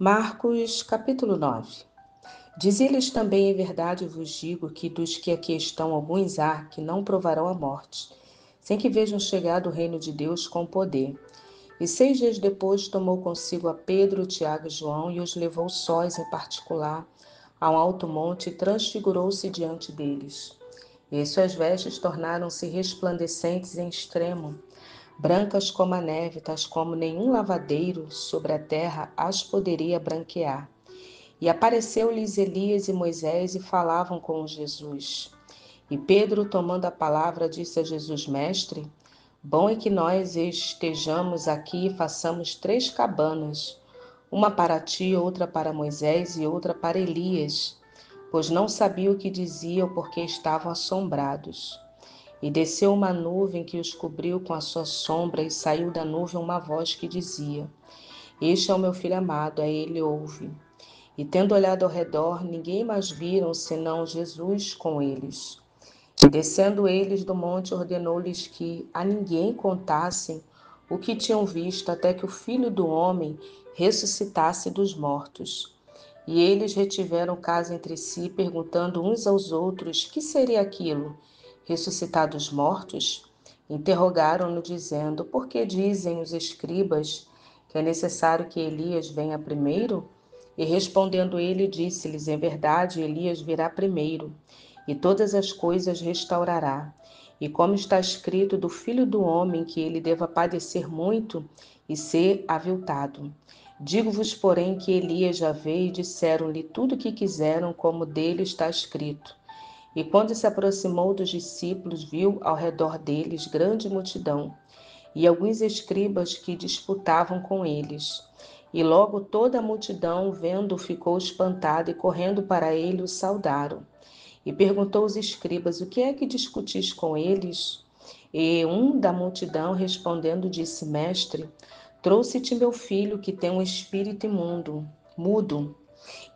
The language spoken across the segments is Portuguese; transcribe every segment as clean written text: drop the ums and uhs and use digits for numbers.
Marcos, capítulo 9. Diz-lhes também: em verdade vos digo que dos que aqui estão, alguns há que não provarão a morte, sem que vejam chegado o reino de Deus com poder. E 6 dias depois tomou consigo a Pedro, Tiago e João e os levou sós em particular a um alto monte e transfigurou-se diante deles. E suas vestes tornaram-se resplandecentes em extremo, brancas como a neve, tais como nenhum lavadeiro sobre a terra as poderia branquear. E apareceu-lhes Elias e Moisés e falavam com Jesus. E Pedro, tomando a palavra, disse a Jesus: Mestre, bom é que nós estejamos aqui e façamos 3 cabanas, uma para ti, outra para Moisés e outra para Elias, pois não sabiam o que diziam, porque estavam assombrados. E desceu uma nuvem que os cobriu com a sua sombra, e saiu da nuvem uma voz que dizia: Este é o meu filho amado, a ele ouve. E tendo olhado ao redor, ninguém mais viram senão Jesus com eles. E descendo eles do monte, ordenou-lhes que a ninguém contassem o que tinham visto, até que o Filho do Homem ressuscitasse dos mortos. E eles retiveram caso entre si, perguntando uns aos outros: que seria aquilo? Ressuscitar dos mortos? Interrogaram-no, dizendo: por que dizem os escribas que é necessário que Elias venha primeiro? E respondendo ele, disse-lhes: em verdade, Elias virá primeiro, e todas as coisas restaurará. E como está escrito do Filho do Homem, que ele deva padecer muito e ser aviltado. Digo-vos, porém, que Elias já veio e disseram-lhe tudo o que quiseram, como dele está escrito. E quando se aproximou dos discípulos, viu ao redor deles grande multidão, e alguns escribas que disputavam com eles. E logo toda a multidão, vendo, ficou espantada, e correndo para ele o saudaram. E perguntou aos escribas: o que é que discutis com eles? E um da multidão, respondendo, disse: Mestre, trouxe-te meu filho, que tem um espírito imundo, mudo,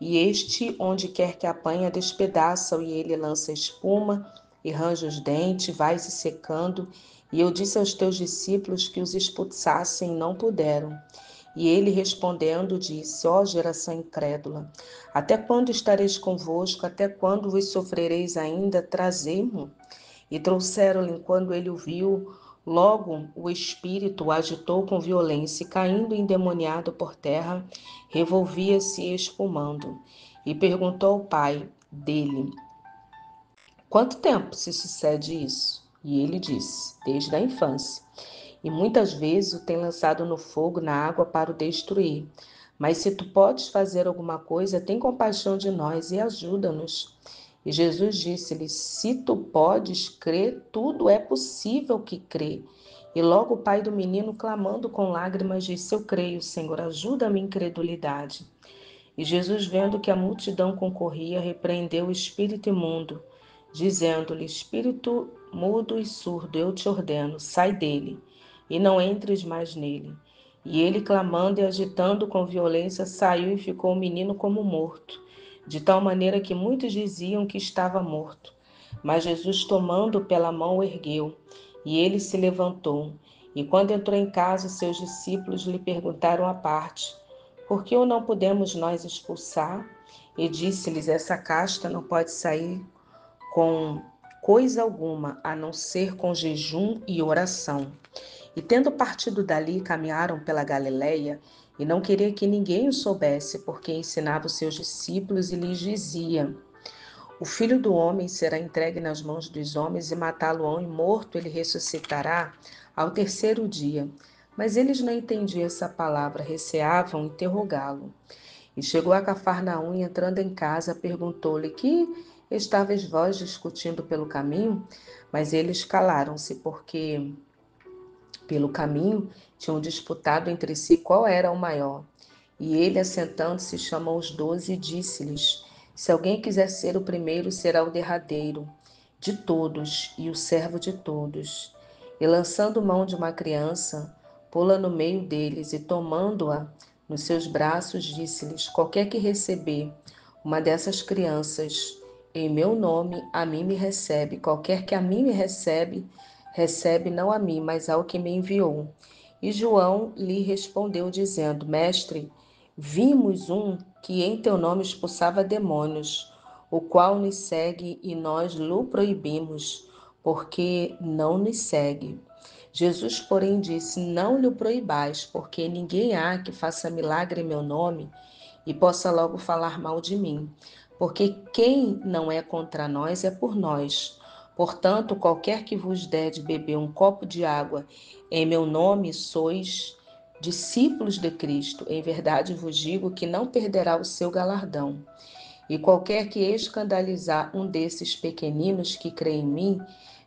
e este, onde quer que apanha, despedaça-o, e ele lança espuma e range os dentes, vai se secando. E eu disse aos teus discípulos que os expulsassem, e não puderam. E ele respondendo disse: ó geração incrédula, até quando estareis convosco? Até quando vos sofrereis ainda? Trazei-mo. E trouxeram-lhe. Quando ele o viu, logo o espírito o agitou com violência, e caindo endemoniado por terra, revolvia-se espumando. E perguntou ao pai dele: quanto tempo se sucede isso? E ele disse: desde a infância. E muitas vezes o tem lançado no fogo, na água, para o destruir. Mas se tu podes fazer alguma coisa, tem compaixão de nós e ajuda-nos. E Jesus disse-lhe: se tu podes crer, tudo é possível que crê. E logo o pai do menino, clamando com lágrimas, disse: eu creio, Senhor, ajuda a minha incredulidade. E Jesus, vendo que a multidão concorria, repreendeu o espírito imundo, dizendo-lhe: espírito mudo e surdo, eu te ordeno, sai dele, e não entres mais nele. E ele, clamando e agitando com violência, saiu, e ficou o menino como morto, de tal maneira que muitos diziam que estava morto. Mas Jesus, tomando-o pela mão, o ergueu, e ele se levantou. E quando entrou em casa, seus discípulos lhe perguntaram à parte: por que o não podemos nós expulsar? E disse-lhes: essa casta não pode sair com coisa alguma, a não ser com jejum e oração. E tendo partido dali, caminharam pela Galileia, e não queria que ninguém o soubesse, porque ensinava os seus discípulos e lhes dizia: o Filho do Homem será entregue nas mãos dos homens, e matá-lo-ão, e morto ele ressuscitará ao terceiro dia. Mas eles não entendiam essa palavra, receavam interrogá-lo. E chegou a Cafarnaum, e entrando em casa, perguntou-lhe: que estáveis vós discutindo pelo caminho? Mas eles calaram-se, porque pelo caminho tinham disputado entre si qual era o maior. E ele, assentando-se, chamou os 12 e disse-lhes: se alguém quiser ser o primeiro, será o derradeiro de todos e o servo de todos. E lançando mão de uma criança, pô-la no meio deles, e tomando-a nos seus braços, disse-lhes: qualquer que receber uma dessas crianças em meu nome, a mim me recebe. Qualquer que a mim me recebe, recebe não a mim, mas ao que me enviou. E João lhe respondeu, dizendo: mestre, Vimos um que em teu nome expulsava demônios, o qual nos segue e nós lhe proibimos, porque não nos segue. Jesus, porém, disse: Não lhe proibais, porque ninguém há que faça milagre em meu nome e possa logo falar mal de mim. Porque quem não é contra nós é por nós. Portanto, qualquer que vos der de beber um copo de água em meu nome, sois discípulos de Cristo. Em verdade vos digo que não perderá o seu galardão. E qualquer que escandalizar um desses pequeninos que crê em mim,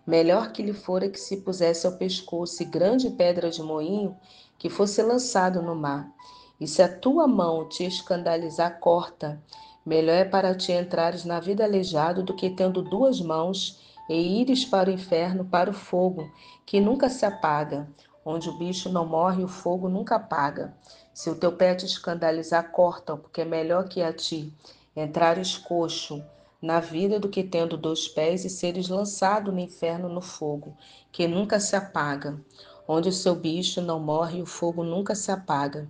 melhor que lhe fora que se pusesse ao pescoço grande pedra de moinho, que fosse lançado no mar. E se a tua mão te escandalizar, corta. Melhor é para ti entrares na vida aleijado do que tendo duas mãos e ires para o inferno, para o fogo, que nunca se apaga, onde o bicho não morre e o fogo nunca apaga. Se o teu pé te escandalizar, corta, porque é melhor que a ti entrares coxo na vida do que tendo dois pés e seres lançado no inferno no fogo, que nunca se apaga, onde o seu bicho não morre e o fogo nunca se apaga.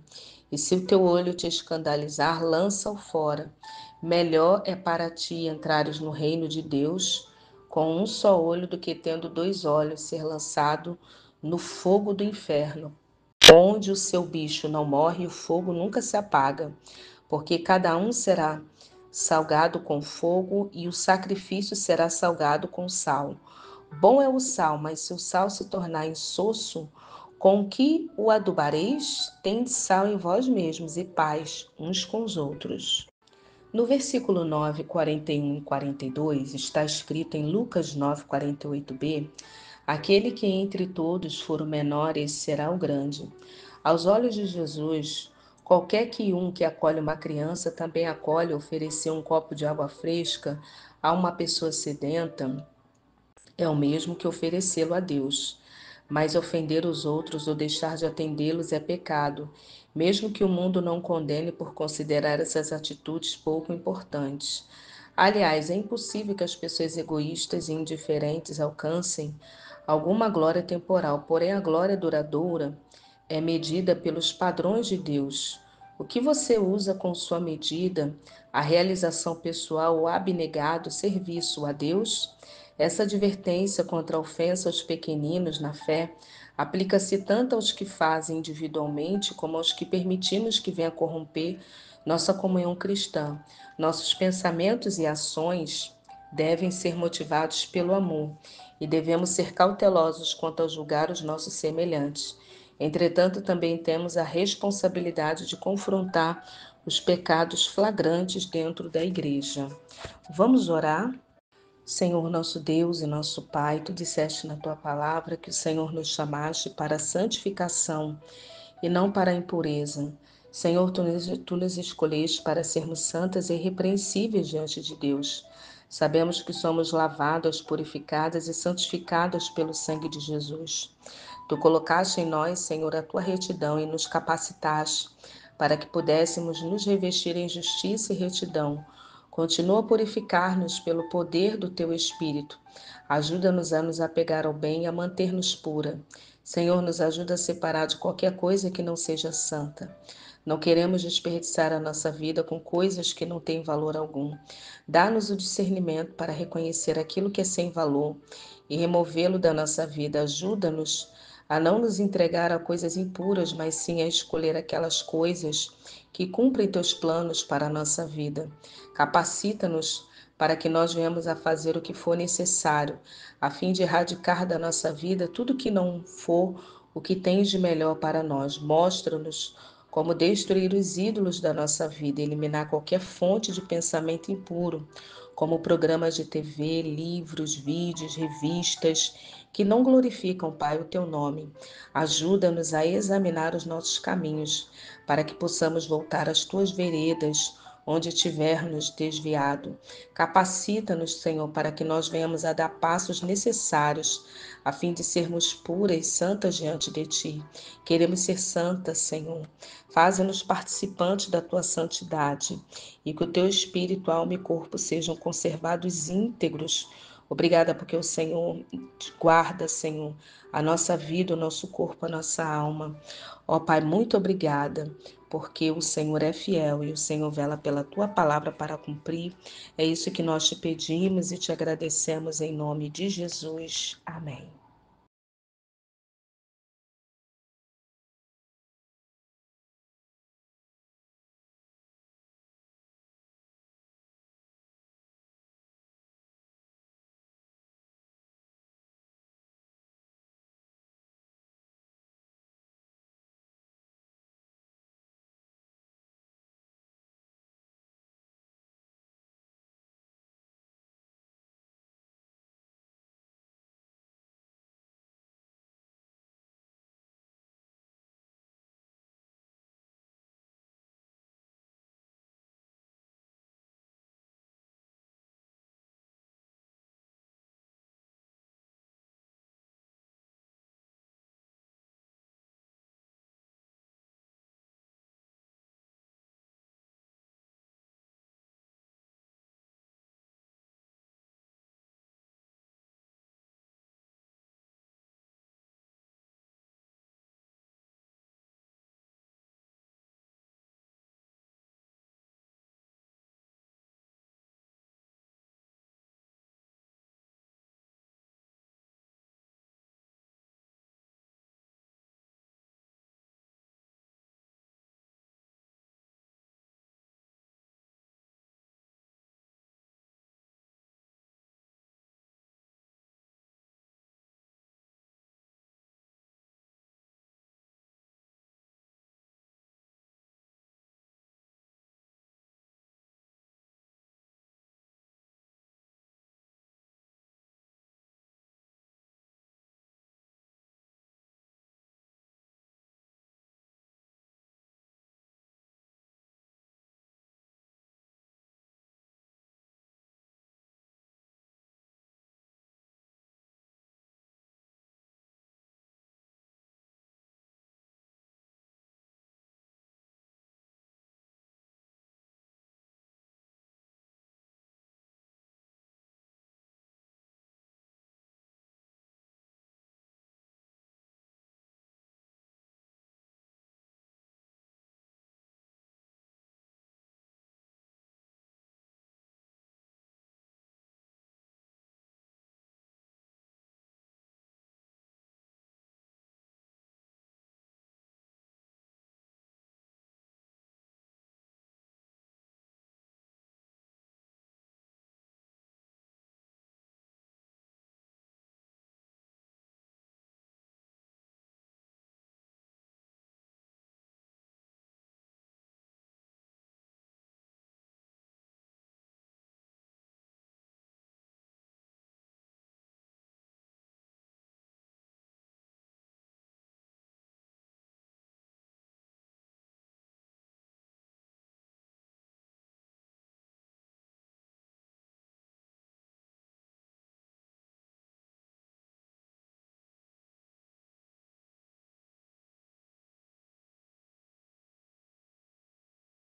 E se o teu olho te escandalizar, lança-o fora. Melhor é para ti entrares no reino de Deus com um só olho do que tendo dois olhos ser lançado no fogo do inferno, onde o seu bicho não morre e o fogo nunca se apaga, porque cada um será salgado com fogo e o sacrifício será salgado com sal. Bom é o sal, mas se o sal se tornar insosso, com que o adubareis? Tende sal em vós mesmos e paz uns com os outros. No versículo 9, 41 e 42, está escrito em Lucas 9, 48b: Aquele que entre todos for o menor, esse será o grande. Aos olhos de Jesus, qualquer que acolhe uma criança também acolhe oferecer um copo de água fresca a uma pessoa sedenta é o mesmo que oferecê-lo a Deus. Mas ofender os outros ou deixar de atendê-los é pecado, mesmo que o mundo não condene por considerar essas atitudes pouco importantes. Aliás, é impossível que as pessoas egoístas e indiferentes alcancem alguma glória temporal, porém a glória duradoura é medida pelos padrões de Deus. O que você usa com sua medida, a realização pessoal ou abnegado serviço a Deus? Essa advertência contra a ofensa aos pequeninos na fé aplica-se tanto aos que fazem individualmente como aos que permitimos que venha corromper nossa comunhão cristã. Nossos pensamentos e ações devem ser motivados pelo amor e devemos ser cautelosos quanto a julgar os nossos semelhantes. Entretanto, também temos a responsabilidade de confrontar os pecados flagrantes dentro da igreja. Vamos orar? Senhor nosso Deus e nosso Pai, tu disseste na tua palavra que o Senhor nos chamaste para a santificação e não para a impureza. Senhor, tu nos escolheste para sermos santas e irrepreensíveis diante de Deus. Sabemos que somos lavadas, purificadas e santificadas pelo sangue de Jesus. Tu colocaste em nós, Senhor, a tua retidão e nos capacitaste para que pudéssemos nos revestir em justiça e retidão. Continua a purificar-nos pelo poder do teu Espírito. Ajuda-nos a nos apegar ao bem e a manter-nos pura. Senhor, nos ajuda a separar de qualquer coisa que não seja santa. Não queremos desperdiçar a nossa vida com coisas que não têm valor algum. Dá-nos o discernimento para reconhecer aquilo que é sem valor e removê-lo da nossa vida. Ajuda-nos a não nos entregar a coisas impuras, mas sim a escolher aquelas coisas que cumprem teus planos para a nossa vida. Capacita-nos para que nós venhamos a fazer o que for necessário, a fim de erradicar da nossa vida tudo que não for o que tens de melhor para nós. Mostra-nos como destruir os ídolos da nossa vida, eliminar qualquer fonte de pensamento impuro, como programas de TV, livros, vídeos, revistas, que não glorificam, Pai, o teu nome. Ajuda-nos a examinar os nossos caminhos, para que possamos voltar às tuas veredas, onde tiver-nos desviado. Capacita-nos, Senhor, para que nós venhamos a dar passos necessários, a fim de sermos puras e santas diante de Ti. Queremos ser santas, Senhor. Faze-nos participantes da Tua santidade, e que o Teu Espírito, alma e corpo sejam conservados íntegros, Obrigada porque o Senhor guarda, Senhor, a nossa vida, o nosso corpo, a nossa alma. Ó Pai, muito obrigada, porque o Senhor é fiel e o Senhor vela pela tua palavra para cumprir. É isso que nós te pedimos e te agradecemos em nome de Jesus. Amém.